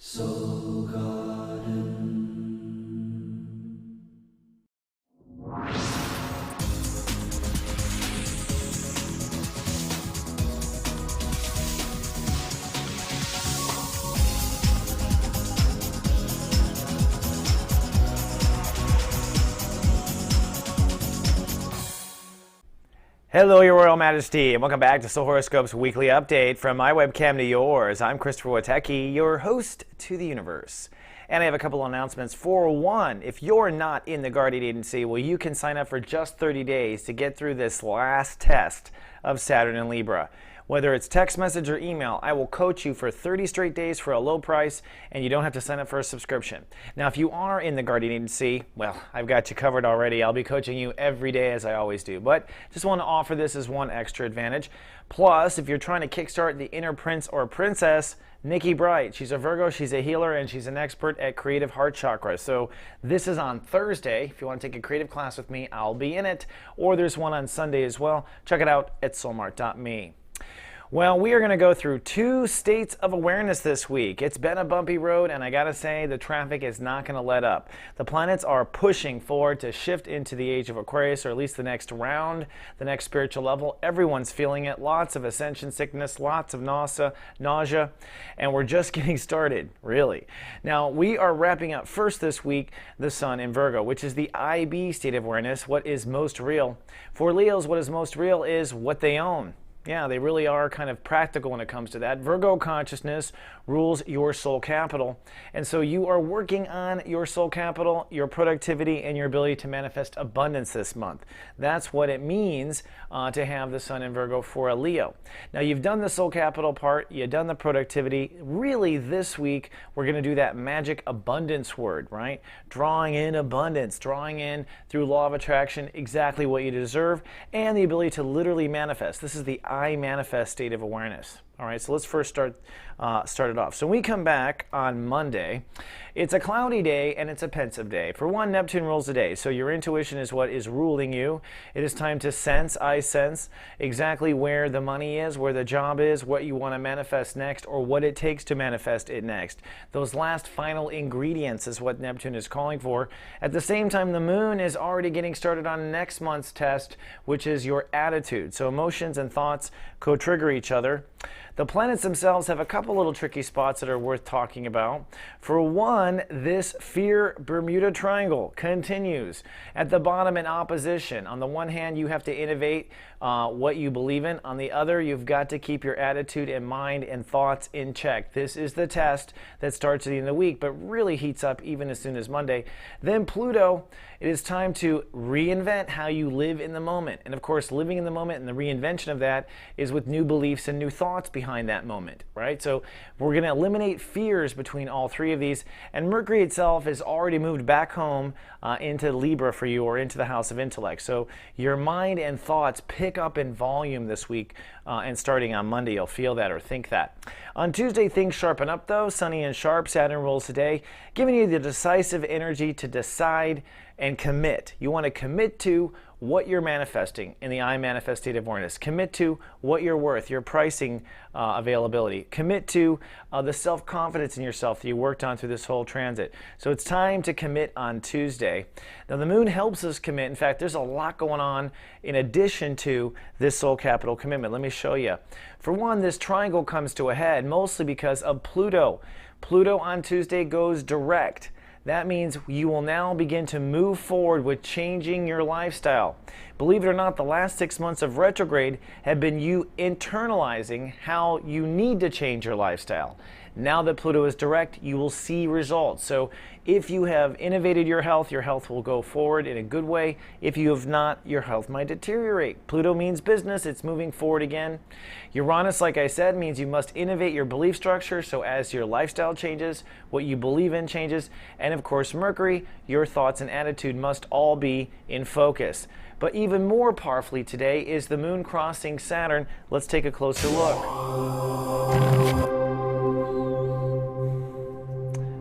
Soul Garden. Hello, Your Royal Majesty, and welcome back to Soul Horoscopes Weekly Update from my webcam to yours. I'm Christopher Witecki, your host to the universe. And I have a couple announcements. For one, if you're not in the Guardian Agency, well, you can sign up for just 30 days to get through this last test of Saturn and Libra. Whether it's text message or email, I will coach you for 30 straight days for a low price, and you don't have to sign up for a subscription. Now, if you are in the Guardian Agency, well, I've got you covered already. I'll be coaching you every day as I always do, but just want to offer this as one extra advantage. Plus, if you're trying to kickstart the inner prince or princess, Nikki Bright, she's a Virgo, she's a healer, and she's an expert at creative heart chakra. So this is on Thursday. If you want to take a creative class with me, I'll be in it. Or there's one on Sunday as well. Check it out at soulmart.me. Well, we are going to go through 2 states of awareness this week. It's been a bumpy road, and I got to say, the traffic is not going to let up. The planets are pushing forward to shift into the age of Aquarius, or at least the next round, the next spiritual level. Everyone's feeling it. Lots of ascension sickness, lots of nausea, and we're just getting started, really. Now, we are wrapping up first this week, the Sun in Virgo, which is the IB state of awareness, what is most real. For Leos, what is most real is what they own. Yeah, they really are kind of practical when it comes to that. Virgo consciousness rules your soul capital. And so you are working on your soul capital, your productivity, and your ability to manifest abundance this month. That's what it means to have the Sun in Virgo for a Leo. Now, you've done the soul capital part, you've done the productivity. Really, this week, we're going to do that magic abundance word, right? Drawing in abundance, drawing in through law of attraction exactly what you deserve, and the ability to literally manifest. This is the I manifest state of awareness. All right, so let's first start it off. So when we come back on Monday, it's a cloudy day and it's a pensive day. For one, Neptune rules the day, so your intuition is what is ruling you. It is time to sense, I sense, exactly where the money is, where the job is, what you want to manifest next, or what it takes to manifest it next. Those last final ingredients is what Neptune is calling for. At the same time, the moon is already getting started on next month's test, which is your attitude. So emotions and thoughts co-trigger each other. The planets themselves have a couple little tricky spots that are worth talking about. For one, this fear Bermuda Triangle continues. At the bottom, in opposition. On the one hand, you have to innovate what you believe in. On the other, you've got to keep your attitude and mind and thoughts in check. This is the test that starts at the end of the week, but really heats up even as soon as Monday. Then Pluto, it is time to reinvent how you live in the moment. And of course, living in the moment and the reinvention of that is with new beliefs and new thoughts behind that moment, right? So we're going to eliminate fears between all 3 of these. And Mercury itself has already moved back home into Libra for you, or into the house of intellect. So your mind and thoughts pick up in volume this week, and starting on Monday, you'll feel that or think that. On Tuesday, things sharpen up though. Sunny and sharp, Saturn rules today, giving you the decisive energy to decide and commit. You want to commit to what you're manifesting in the I manifest state of awareness. Commit to what you're worth, your pricing availability. Commit to the self-confidence in yourself that you worked on through this whole transit. So it's time to commit on Tuesday. Now, the moon helps us commit. In fact, there's a lot going on in addition to this soul capital commitment. Let me show you. For one, this triangle comes to a head mostly because of Pluto. Pluto on Tuesday goes direct. That means you will now begin to move forward with changing your lifestyle. Believe it or not, the last 6 months of retrograde have been you internalizing how you need to change your lifestyle. Now that Pluto is direct, you will see results. So if you have innovated your health will go forward in a good way. If you have not, your health might deteriorate. Pluto means business, it's moving forward again. Uranus, like I said, means you must innovate your belief structure, so as your lifestyle changes, what you believe in changes. And of course, Mercury, your thoughts and attitude must all be in focus. But even more powerfully today is the moon crossing Saturn. Let's take a closer look.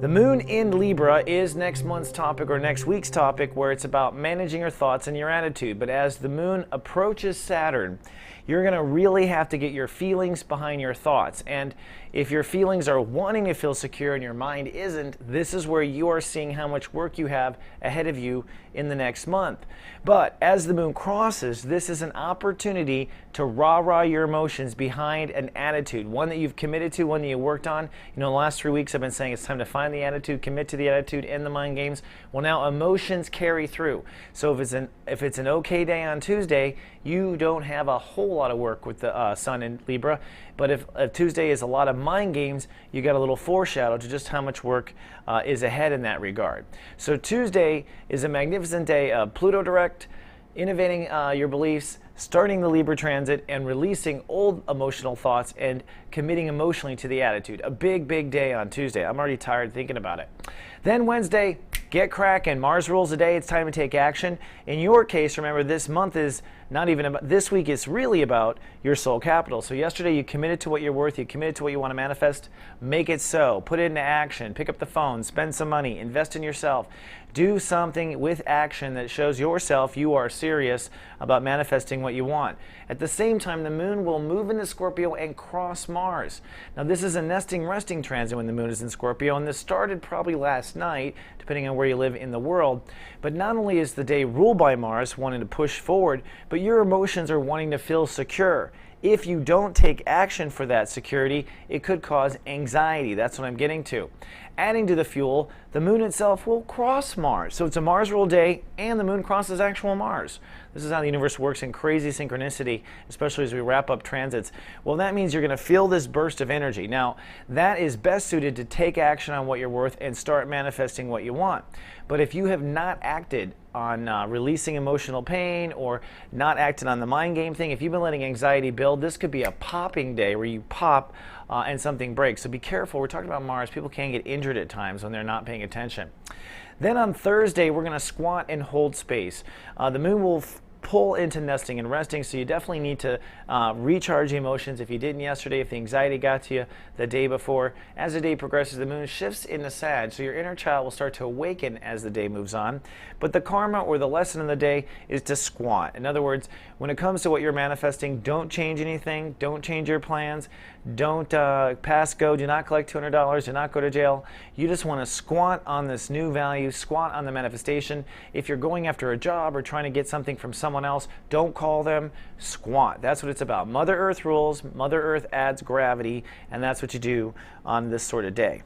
The moon in Libra is next month's topic or next week's topic, where it's about managing your thoughts and your attitude. But as the moon approaches Saturn, you're going to really have to get your feelings behind your thoughts. And if your feelings are wanting to feel secure and your mind isn't, this is where you are seeing how much work you have ahead of you in the next month. But as the moon crosses, this is an opportunity to rah-rah your emotions behind an attitude, one that you've committed to, one that you worked on. You know, the last 3 weeks I've been saying it's time to find the attitude, commit to the attitude, end the mind games. Well, now emotions carry through. So if it's an okay day on Tuesday, you don't have a whole lot of work with the sun in Libra. But if Tuesday is a lot of mind games, you got a little foreshadow to just how much work is ahead in that regard. So Tuesday is a magnificent day of Pluto direct, innovating your beliefs, starting the Libra transit, and releasing old emotional thoughts and committing emotionally to the attitude. A big, big day on Tuesday. I'm already tired thinking about it. Then Wednesday, get cracking. Mars rules the day. It's time to take action. In your case, remember, this month is not even about, this week is really about your soul capital. So yesterday you committed to what you're worth, you committed to what you want to manifest. Make it so. Put it into action. Pick up the phone, spend some money, invest in yourself. Do something with action that shows yourself you are serious about manifesting what you want. At the same time, the moon will move into Scorpio and cross Mars. Now, this is a nesting, resting transit when the moon is in Scorpio, and this started probably last night, depending on where you live in the world. But not only is the day ruled by Mars, wanting to push forward, but your emotions are wanting to feel secure. If you don't take action for that security, it could cause anxiety. That's what I'm getting to. Adding to the fuel, the moon itself will cross Mars. So it's a Mars rule day, and the moon crosses actual Mars. This is how the universe works in crazy synchronicity, especially as we wrap up transits. Well, that means you're going to feel this burst of energy. Now, that is best suited to take action on what you're worth and start manifesting what you want. But if you have not acted on releasing emotional pain or not acted on the mind game thing, if you've been letting anxiety build, this could be a popping day where you pop and something breaks. So be careful. We're talking about Mars. People can get injured at times when they're not paying attention. Then on Thursday, we're going to squat and hold space. The moon will pull into nesting and resting, so you definitely need to recharge emotions if you didn't yesterday, if the anxiety got to you the day before. As the day progresses, the moon shifts into Sag, so your inner child will start to awaken as the day moves on. But the karma or the lesson of the day is to squat. In other words, when it comes to what you're manifesting, don't change anything, don't change your plans, don't pass go, do not collect $200, do not go to jail. You just want to squat on this new value, squat on the manifestation. If you're going after a job or trying to get something from someone else, don't call them, squat. That's what it's about. Mother Earth rules, Mother Earth adds gravity, and that's what you do on this sort of day.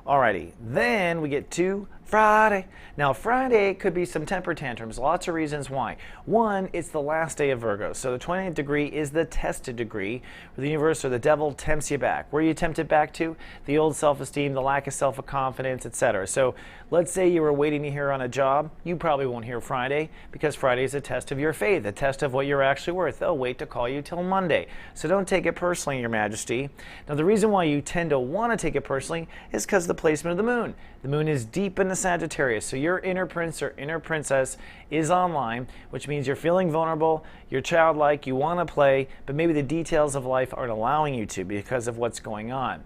Alrighty, then we get to Friday. Now, Friday could be some temper tantrums. Lots of reasons why. One, it's the last day of Virgo. So the 20th degree is the tested degree, where the universe or the devil tempts you back. Where are you tempted back to? The old self-esteem, the lack of self-confidence, etc. So let's say you were waiting to hear on a job. You probably won't hear Friday, because Friday is a test of your faith, a test of what you're actually worth. They'll wait to call you till Monday. So don't take it personally, Your Majesty. Now, the reason why you tend to want to take it personally is because of the placement of the moon. The moon is deep in the Sagittarius, so your inner prince or inner princess is online, which means you're feeling vulnerable, you're childlike, you want to play, but maybe the details of life aren't allowing you to because of what's going on.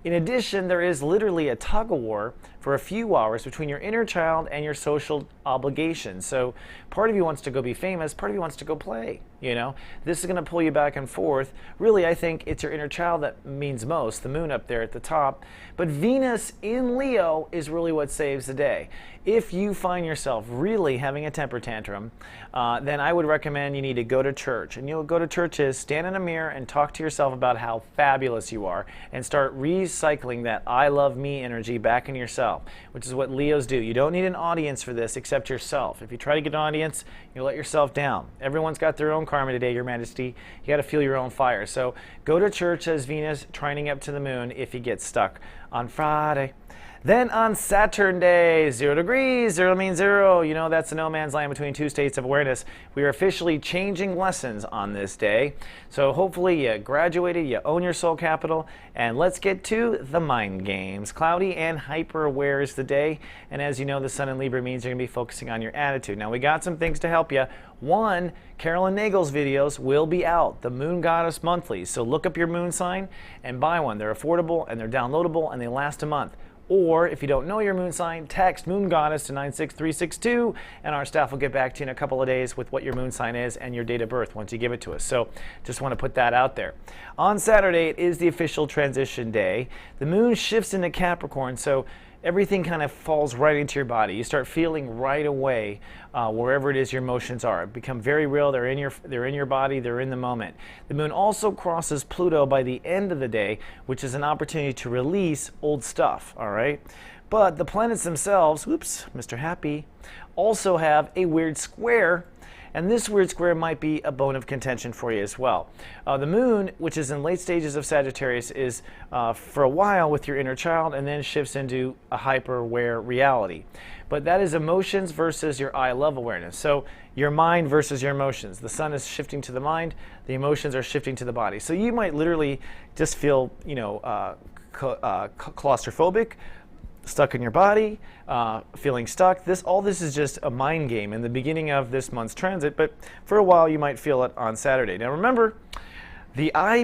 In addition, there is literally a tug-of-war for a few hours between your inner child and your social obligations. So part of you wants to go be famous, part of you wants to go play, you know. This is going to pull you back and forth. Really, I think it's your inner child that means most, the moon up there at the top. But Venus in Leo is really what saves the day. If you find yourself really having a temper tantrum, then I would recommend you need to go to church. And you'll go to churches, stand in a mirror and talk to yourself about how fabulous you are and start recycling that I love me energy back into yourself, which is what Leos do. You don't need an audience for this except yourself. If you try to get an audience, you let yourself down. Everyone's got their own karma today, Your Majesty. You got to feel your own fire. So go to church as Venus trining up to the moon if you get stuck on Friday. Then on Saturn Day, 0 degrees, 0 means 0. You know, that's the no man's land between two states of awareness. We are officially changing lessons on this day. So hopefully you graduated, you own your soul capital, and let's get to the mind games. Cloudy and hyper aware is the day. And as you know, the sun in Libra means you're going to be focusing on your attitude. Now, we got some things to help you. One, Carolyn Nagel's videos will be out, the Moon Goddess Monthly. So look up your moon sign and buy one. They're affordable and they're downloadable and they last a month. Or if you don't know your moon sign, text Moon Goddess to 96362, and our staff will get back to you in a couple of days with what your moon sign is and your date of birth once you give it to us. So just want to put that out there. On Saturday, it is the official transition day. The moon shifts into Capricorn, so everything kind of falls right into your body. You start feeling right away wherever it is your emotions are. Become very real. They're in your body. They're in the moment. The moon also crosses Pluto by the end of the day, which is an opportunity to release old stuff. All right, but the planets themselves, whoops, Mr. Happy, also have a weird square. And this weird square might be a bone of contention for you as well. The moon, which is in late stages of Sagittarius, is for a while with your inner child and then shifts into a hyper-aware reality. But that is emotions versus your eye love awareness. So your mind versus your emotions. The sun is shifting to the mind, the emotions are shifting to the body. So you might literally just feel, claustrophobic, stuck in your body, feeling stuck. All this is just a mind game in the beginning of this month's transit, but for a while you might feel it on Saturday. Now remember, the I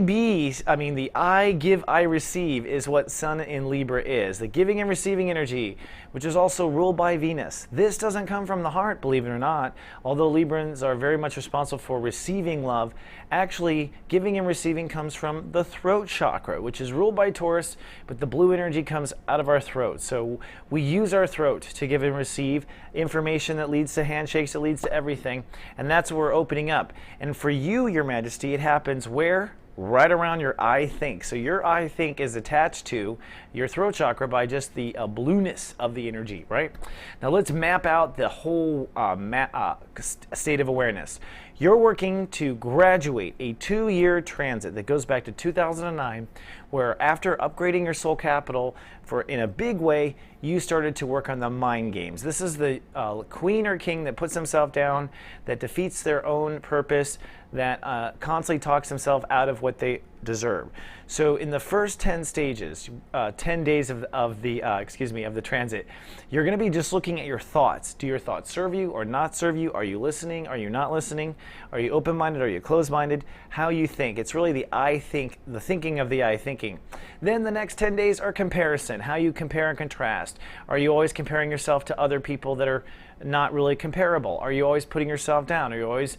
give, I receive is what Sun in Libra is. The giving and receiving energy, which is also ruled by Venus. This doesn't come from the heart, believe it or not. Although Librans are very much responsible for receiving love, actually giving and receiving comes from the throat chakra, which is ruled by Taurus, but the blue energy comes out of our throat. So we use our throat to give and receive information that leads to handshakes, that leads to everything, and that's what we're opening up. And for you, Your Majesty, it happens where? Right around your I think. So your I think is attached to your throat chakra by just the blueness of the energy, right? Now let's map out the whole state of awareness. You're working to graduate a 2-year transit that goes back to 2009, where after upgrading your soul capital in a big way, you started to work on the mind games. This is the queen or king that puts himself down, that defeats their own purpose, that constantly talks himself out of what they deserve. So in the first 10 stages, 10 days of the transit, you're going to be just looking at your thoughts. Do your thoughts serve you or not serve you? Are you listening? Are you not listening? Are you open-minded? Are you closed-minded? How you think. It's really the I think, the thinking of the I thinking. Then the next 10 days are comparison. How you compare and contrast. Are you always comparing yourself to other people that are not really comparable? Are you always putting yourself down? Are you always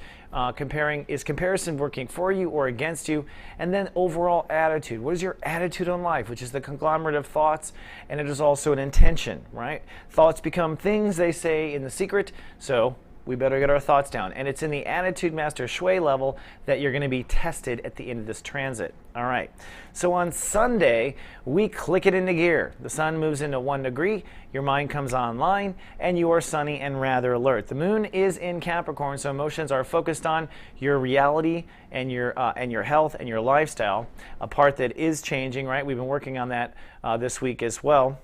comparing? Is comparison working for you or against you? And then overall attitude. What is your attitude on life, which is the conglomerate of thoughts, and it is also an intention, right? Thoughts become things, they say in The Secret, so we better get our thoughts down. And it's in the Attitude Master Shui level that you're going to be tested at the end of this transit. All right. So on Sunday, we click it into gear. The sun moves into 1 degree, your mind comes online, and you are sunny and rather alert. The moon is in Capricorn, so emotions are focused on your reality and your health and your lifestyle, a part that is changing, right? We've been working on that this week as well.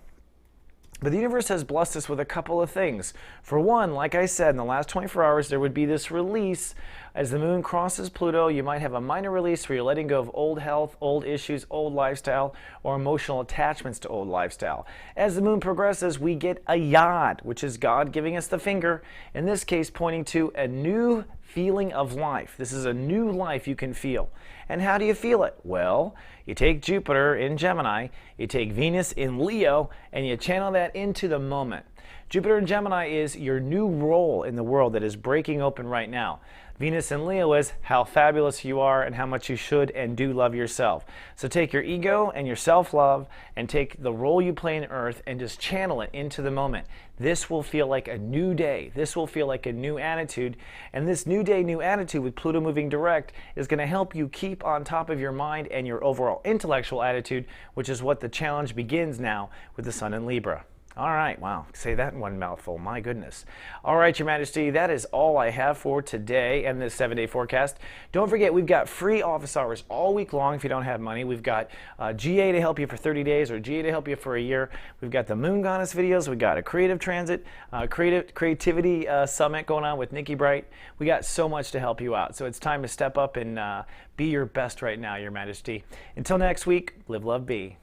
But the universe has blessed us with a couple of things. For one, like I said, in the last 24 hours, there would be this release. As the moon crosses Pluto, you might have a minor release where you're letting go of old health, old issues, old lifestyle, or emotional attachments to old lifestyle. As the moon progresses, we get a yod, which is God giving us the finger, in this case pointing to a new feeling of life. This is a new life you can feel. And how do you feel it? Well, you take Jupiter in Gemini, you take Venus in Leo, and you channel that into the moment. Jupiter in Gemini is your new role in the world that is breaking open right now. Venus in Leo is how fabulous you are and how much you should and do love yourself. So take your ego and your self-love and take the role you play in Earth and just channel it into the moment. This will feel like a new day. This will feel like a new attitude. And this new day, new attitude with Pluto moving direct is going to help you keep on top of your mind and your overall intellectual attitude, which is what the challenge begins now with the Sun in Libra. All right, wow, say that in one mouthful, my goodness. All right, Your Majesty, that is all I have for today and this 7-day forecast. Don't forget, we've got free office hours all week long if you don't have money. We've got GA to help you for 30 days or GA to help you for a year. We've got the Moon Goddess videos. We've got a creative transit, creativity summit going on with Nikki Bright. We got so much to help you out. So it's time to step up and be your best right now, Your Majesty. Until next week, live, love, be.